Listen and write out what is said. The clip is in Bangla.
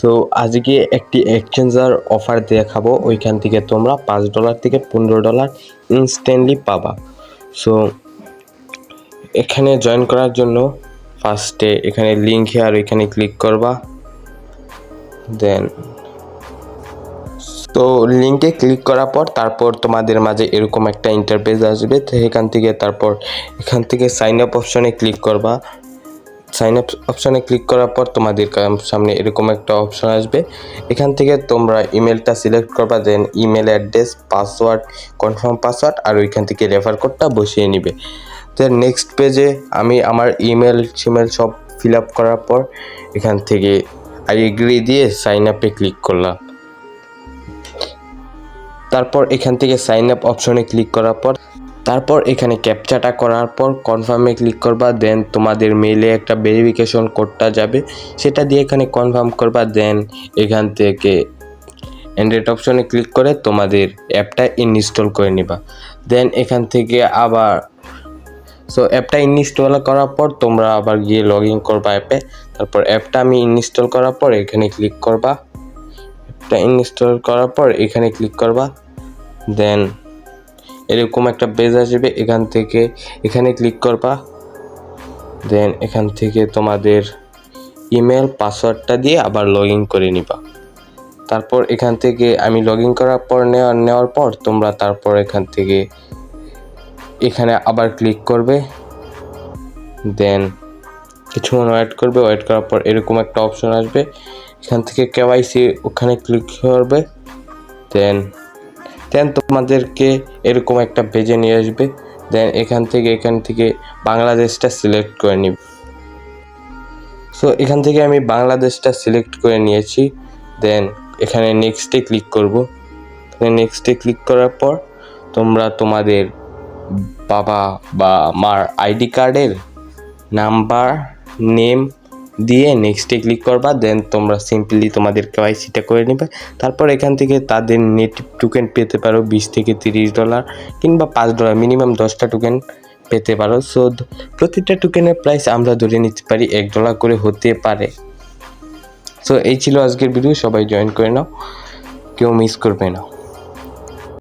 সো আজকে একটি এক্সচেঞ্জার অফার দেখাবো, ওইখান থেকে তোমরা $5 থেকে $15 ইনস্ট্যান্টলি পাবা। সো এখানে জয়েন করার জন্য ফার্স্টে এখানে লিঙ্ক হেয়ার এখানে ক্লিক করবা। দেন তো লিঙ্কে ক্লিক করার পর তারপর তোমাদের মাঝে এরকম একটা ইন্টারফেস আসবে। তো এখান থেকে সাইন আপ অপশনে ক্লিক করবা। সাইন আপ অপশানে ক্লিক করার পর তোমাদের সামনে এরকম একটা অপশন আসবে। এখান থেকে তোমরা ইমেলটা সিলেক্ট করবা, then email address, password, confirm password আর ওইখান থেকে রেফার কোডটা বসিয়ে নিবে। দেন নেক্সট পেজে আমি আমার ইমেল সব ফিল আপ করার পর এখান থেকে আই এগ্রি দিয়ে সাইন আপে ক্লিক করলাম। তারপর এখান থেকে সাইন আপ অপশনে ক্লিক করার পর তারপর এখানে ক্যাপচাটা করার পর কনফার্মে ক্লিক করবা। দেন তোমাদের মেইলে একটা ভেরিফিকেশন কোডটা যাবে, সেটা দিয়ে এখানে কনফার্ম করবা। দেন এখান থেকে অ্যান্ড্রয়েড অপশনে ক্লিক করে তোমাদের অ্যাপটা ইনস্টল করে নিবা। দেন এখান থেকে আবার অ্যাপটা ইনস্টল করার পর তোমরা আবার গিয়ে লগ ইন করবা অ্যাপে। তারপর অ্যাপটা আমি ইনস্টল করার পর এখানে ক্লিক করবা। অ্যাপটা ইনস্টল করার পর এখানে ক্লিক করবা। দেন এরকম একটা পেজ আসবে, এখান থেকে এখানে ক্লিক করবা। দেন এখান থেকে তোমাদের ইমেল পাসওয়ার্ডটা দিয়ে আবার লগ ইন করে নিবা। তারপর এখান থেকে আমি লগ ইন করার পর নেওয়ার পর তোমরা তারপর এখান থেকে এখানে আবার ক্লিক করবে। দেন কিছুক্ষণ ওয়েট করবে, ওয়েট করার পর এরকম একটা অপশন আসবে, এখান থেকে কেওয়াইসি ওখানে ক্লিক করবে। দেন তোমাদেরকে এরকম একটা পেজে নিয়ে আসবে। দেন এখান থেকে বাংলাদেশটা সিলেক্ট করে নিব। সো এখান থেকে আমি বাংলাদেশটা সিলেক্ট করে নিয়েছি। দেন এখানে নেক্সটে ক্লিক করব। নেক্সটে ক্লিক করার পর তোমরা তোমাদের বাবা বা মার আইডি কার্ডের নাম্বার, নেম দিয়ে নেক্সটে ক্লিক করবা। দেন তোমরা সিম্পলি তোমাদের কেওয়াইসিটা করে নেবে। তারপর এখান থেকে তাদের নেটিভ টোকেন পেতে পারো $20 থেকে $30 কিংবা $5, মিনিমাম 10টা টোকেন পেতে পারো। সো প্রতিটা টোকেনের প্রাইস আমরা ধরে নিতে পারি $1 করে হতে পারে। সো এই ছিল আজকের ভিডিও, সবাই জয়েন করে নাও, কেউ মিস করবে না।